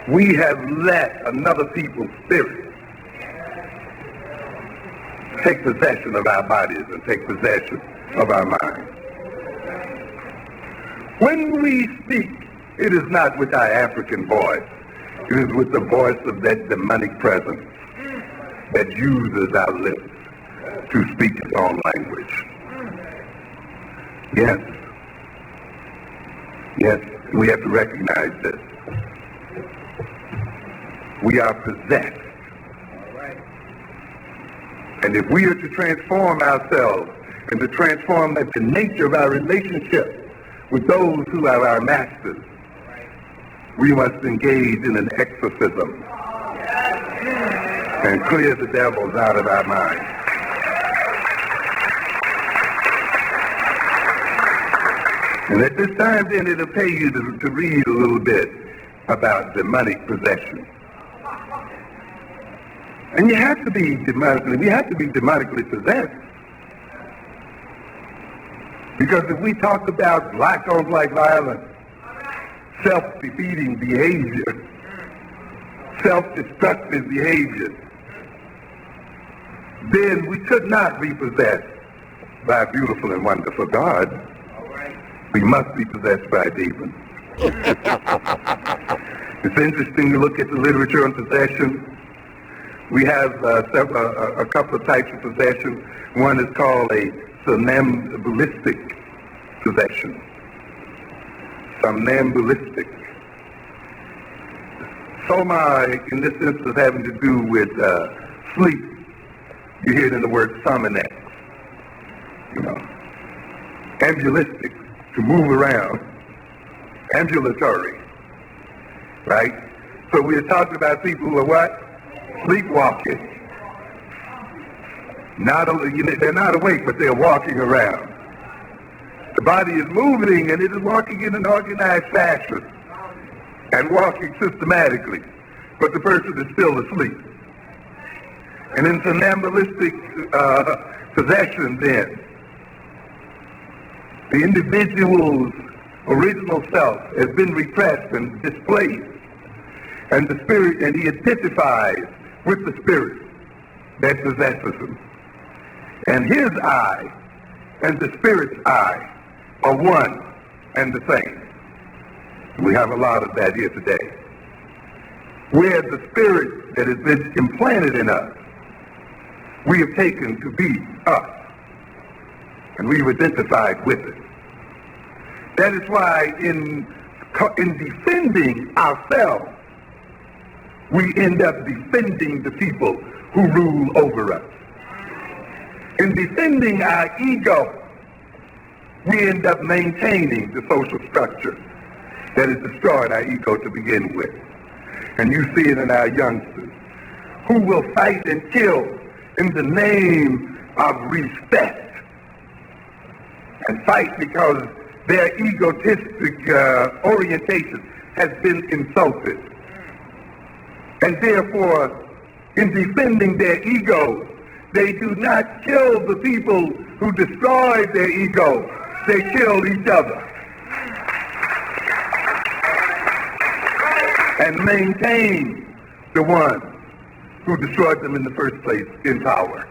We have let another people's spirit take possession of our bodies and take possession of our minds. When we speak, it is not with our African voice. It is with the voice of that demonic presence that uses our lips to speak its own language. Yes. Yes, we have to recognize this. We are possessed. And if we are to transform ourselves and to transform the nature of our relationship with those who are our masters, we must engage in an exorcism and clear the devils out of our minds. And at this time, then, it'll pay you to read a little bit about demonic possession. And we have to be demonically possessed. Because if we talk about black-on-black violence, self-defeating behavior, self-destructive behavior, then we could not be possessed by a beautiful and wonderful God. We must be possessed by demons. It's interesting to look at the literature on possession. We have a couple of types of possession. One is called a somnambulistic possession. Somnambulistic. Soma, in this instance, having to do with sleep. You hear it in the word sominex. Ambulistic, to move around. Ambulatory. Right? So we're talking about people who are what? Sleepwalking. They're not awake, but they're walking around. The body is moving, and it is walking in an organized fashion and walking systematically, but the person is still asleep. And in somnambulistic possession, then, the individual's original self has been repressed and displaced, and the spirit, and he identifies with the spirit that possesses him. And his I and the spirit's I are one and the same. We have a lot of that here today. Where the spirit that has been implanted in us, we have taken to be us, and we've identified with it. That is why in defending ourselves, we end up defending the people who rule over us. In defending our ego, we end up maintaining the social structure that has destroyed our ego to begin with. And you see it in our youngsters, who will fight and kill in the name of respect, and fight because their egotistic orientation has been insulted. And therefore, in defending their ego, they do not kill the people who destroyed their ego. They kill each other and maintain the one who destroyed them in the first place in power.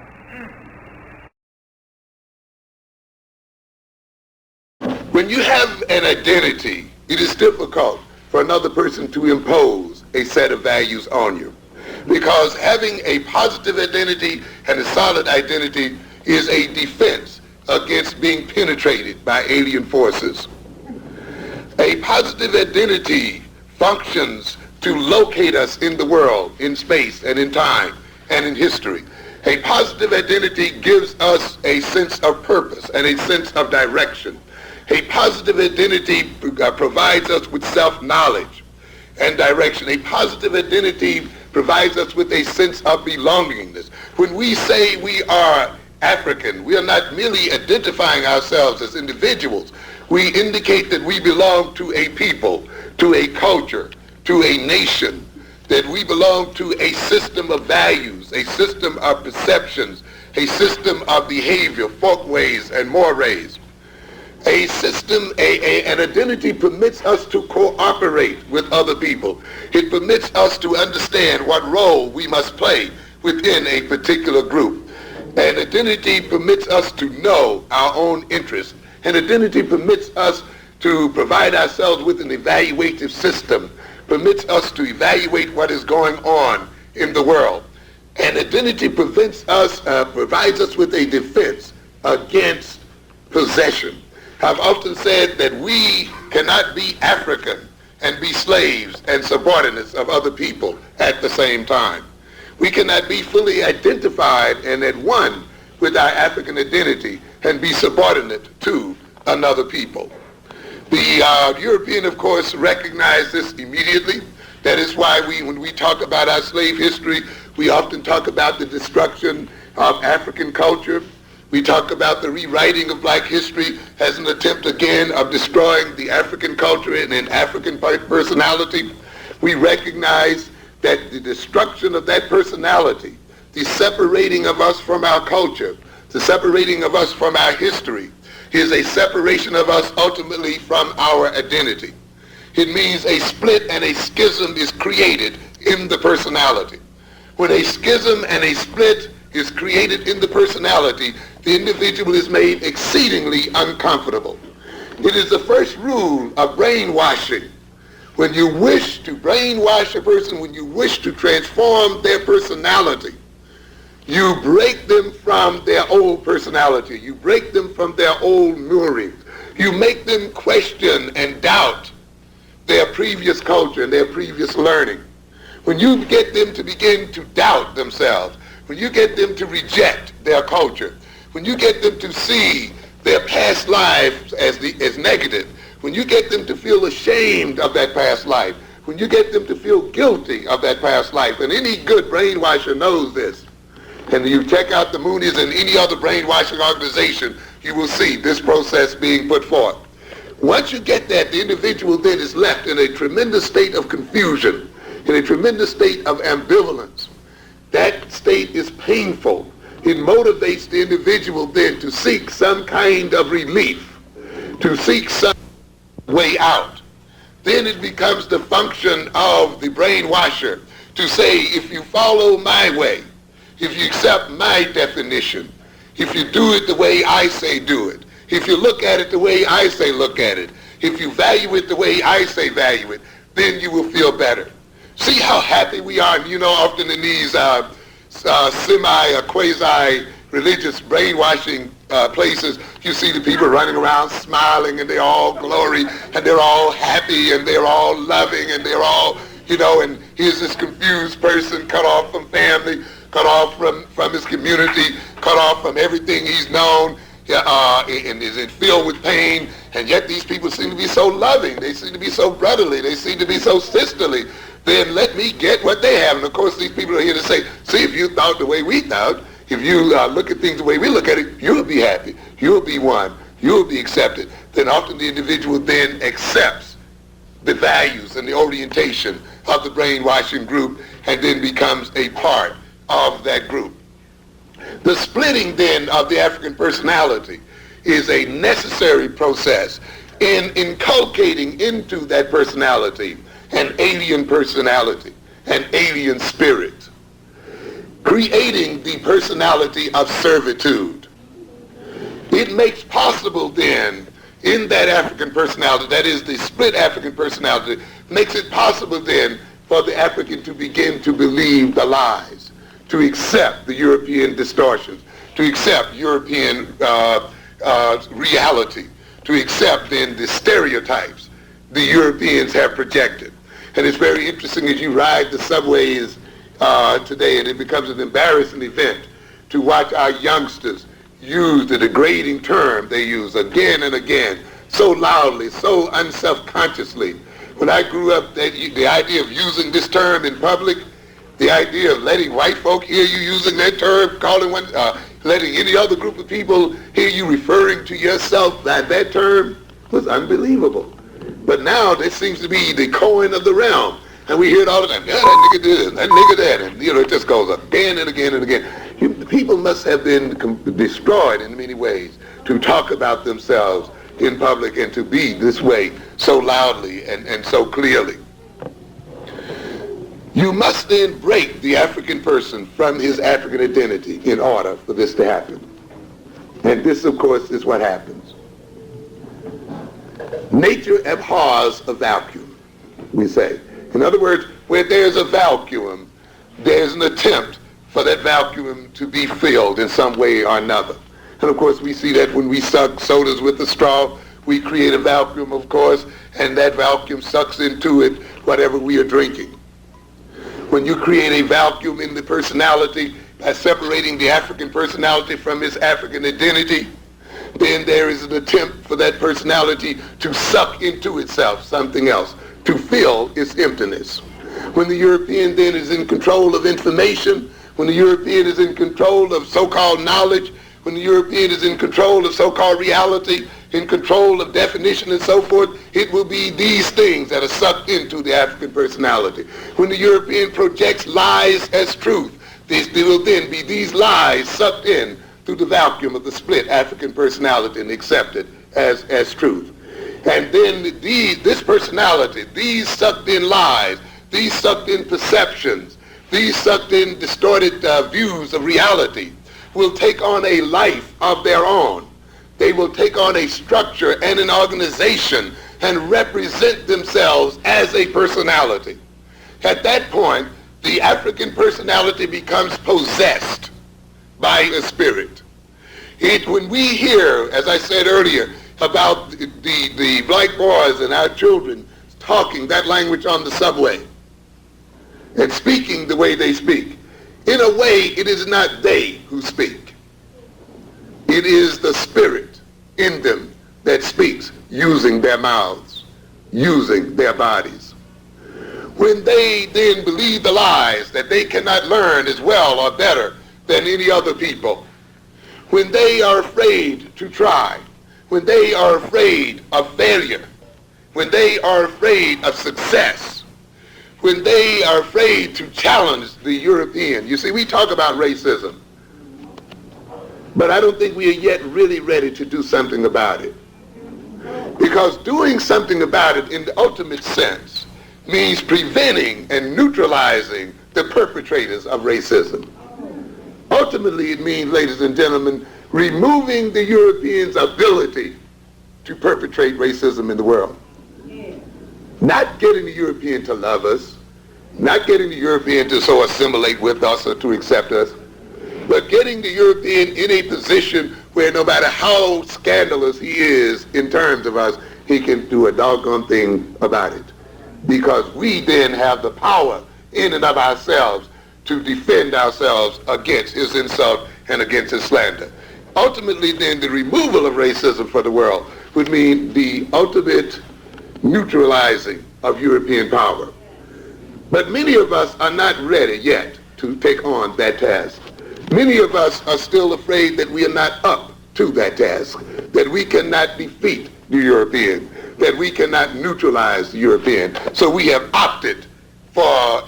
When you have an identity, it is difficult for another person to impose a set of values on you. Because having a positive identity and a solid identity is a defense against being penetrated by alien forces. A positive identity functions to locate us in the world, in space and in time and in history. A positive identity gives us a sense of purpose and a sense of direction. A positive identity provides us with self-knowledge and direction. A positive identity provides us with a sense of belongingness. When we say we are African, we are not merely identifying ourselves as individuals. We indicate that we belong to a people, to a culture, to a nation, that we belong to a system of values, a system of perceptions, a system of behavior, folkways, and mores. A system, an identity permits us to cooperate with other people. It permits us to understand what role we must play within a particular group. An identity permits us to know our own interests. An identity permits us to provide ourselves with an evaluative system, permits us to evaluate what is going on in the world. An identity provides us with a defense against possession. I've often said that we cannot be African and be slaves and subordinates of other people at the same time. We cannot be fully identified and at one with our African identity and be subordinate to another people. The European, of course, recognized this immediately. That is why when we talk about our slave history, we often talk about the destruction of African culture. We talk about the rewriting of black history as an attempt again of destroying the African culture and an African personality. We recognize that the destruction of that personality, the separating of us from our culture, the separating of us from our history, is a separation of us ultimately from our identity. It means a split and a schism is created in the personality. When a schism and a split is created in the personality, the individual is made exceedingly uncomfortable. It is the first rule of brainwashing. When you wish to brainwash a person, when you wish to transform their personality, you break them from their old personality. You break them from their old moorings. You make them question and doubt their previous culture and their previous learning. When you get them to begin to doubt themselves, when you get them to reject their culture, when you get them to see their past lives as negative, when you get them to feel ashamed of that past life, when you get them to feel guilty of that past life, and any good brainwasher knows this, and you check out the Moonies and any other brainwashing organization, you will see this process being put forth. Once you get that, the individual then is left in a tremendous state of confusion, in a tremendous state of ambivalence. That state is painful. It motivates the individual then to seek some kind of relief, to seek some way out. Then it becomes the function of the brainwasher to say, if you follow my way, if you accept my definition, if you do it the way I say do it, if you look at it the way I say look at it, if you value it the way I say value it, then you will feel better. See how happy we are. You know, often in these quasi-religious brainwashing places, you see the people running around smiling, and they're all glory, and they're all happy, and they're all loving, and they're all, and here's this confused person cut off from family, cut off from his community, cut off from everything he's known, and is filled with pain, and yet these people seem to be so loving, they seem to be so brotherly, they seem to be so sisterly. Then let me get what they have. And of course these people are here to say, see, if you thought the way we thought, if you look at things the way we look at it, you'll be happy, you'll be one, you'll be accepted. Then often the individual then accepts the values and the orientation of the brainwashing group and then becomes a part of that group. The splitting then of the African personality is a necessary process in inculcating into that personality an alien personality, an alien spirit, creating the personality of servitude. It makes possible then, in that African personality, that is the split African personality, makes it possible then for the African to begin to believe the lies, to accept the European distortions, to accept European reality, to accept then the stereotypes the Europeans have projected. And it's very interesting as you ride the subways today, and it becomes an embarrassing event to watch our youngsters use the degrading term they use again and again, so loudly, so unselfconsciously. When I grew up, the idea of using this term in public, the idea of letting white folk hear you using that term, letting any other group of people hear you referring to yourself by that term was unbelievable. But now this seems to be the coin of the realm. And we hear it all the time. Yeah, that nigga this, that nigga that. And, it just goes again and again and again. People must have been destroyed in many ways to talk about themselves in public and to be this way so loudly and so clearly. You must then break the African person from his African identity in order for this to happen. And this, of course, is what happens. Nature abhors a vacuum, we say. In other words, where there's a vacuum, there's an attempt for that vacuum to be filled in some way or another. And of course, we see that when we suck sodas with a straw, we create a vacuum, of course, and that vacuum sucks into it whatever we are drinking. When you create a vacuum in the personality by separating the African personality from his African identity, then there is an attempt for that personality to suck into itself something else, to fill its emptiness. When the European then is in control of information, when the European is in control of so-called knowledge, when the European is in control of so-called reality, in control of definition and so forth, it will be these things that are sucked into the African personality. When the European projects lies as truth, there will then be these lies sucked in through the vacuum of the split African personality and accepted as truth. And then this personality, these sucked in lies, these sucked in perceptions, these sucked in distorted views of reality will take on a life of their own. They will take on a structure and an organization and represent themselves as a personality. At that point, the African personality becomes possessed by a spirit. When we hear, as I said earlier, about the black boys and our children talking that language on the subway and speaking the way they speak, in a way, it is not they who speak. It is the spirit in them that speaks, using their mouths, using their bodies. When they then believe the lies that they cannot learn as well or better than any other people, when they are afraid to try, when they are afraid of failure, when they are afraid of success, when they are afraid to challenge the European. You see, we talk about racism, but I don't think we are yet really ready to do something about it. Because doing something about it in the ultimate sense means preventing and neutralizing the perpetrators of racism. Ultimately, it means, ladies and gentlemen, removing the Europeans' ability to perpetrate racism in the world. Not getting the European to love us, not getting the European to so assimilate with us or to accept us, but getting the European in a position where no matter how scandalous he is in terms of us, he can do a doggone thing about it. Because we then have the power in and of ourselves to defend ourselves against his insult and against his slander. Ultimately, then, the removal of racism for the world would mean the ultimate neutralizing of European power. But many of us are not ready yet to take on that task. Many of us are still afraid that we are not up to that task, that we cannot defeat the European, that we cannot neutralize the European. So we have opted for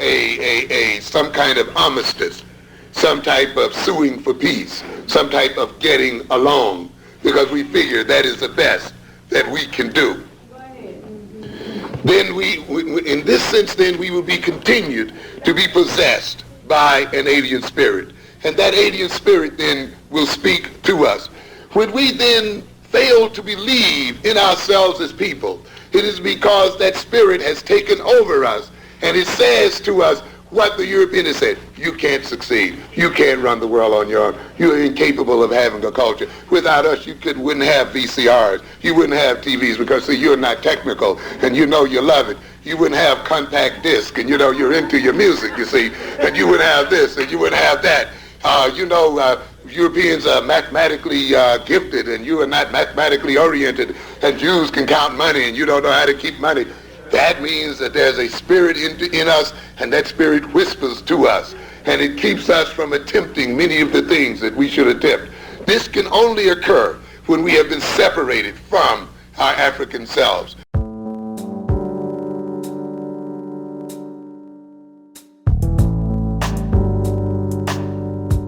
some kind of armistice, some type of suing for peace, some type of getting along, because we figure that is the best that we can do. Then in this sense, then we will be continued to be possessed by an alien spirit. And that alien spirit then will speak to us. When we then fail to believe in ourselves as people, it is because that spirit has taken over us, and it says to us what the European has said: you can't succeed, you can't run the world on your own, you're incapable of having a culture. Without us, you wouldn't have VCRs, you wouldn't have TVs, because see, you're not technical, and you know you love it. You wouldn't have compact disc, and you know you're into your music, you see, and you wouldn't have this, and you wouldn't have that. Europeans are mathematically gifted, and you are not mathematically oriented, and Jews can count money, and you don't know how to keep money. That means that there's a spirit in us, and that spirit whispers to us, and it keeps us from attempting many of the things that we should attempt. This can only occur when we have been separated from our African selves,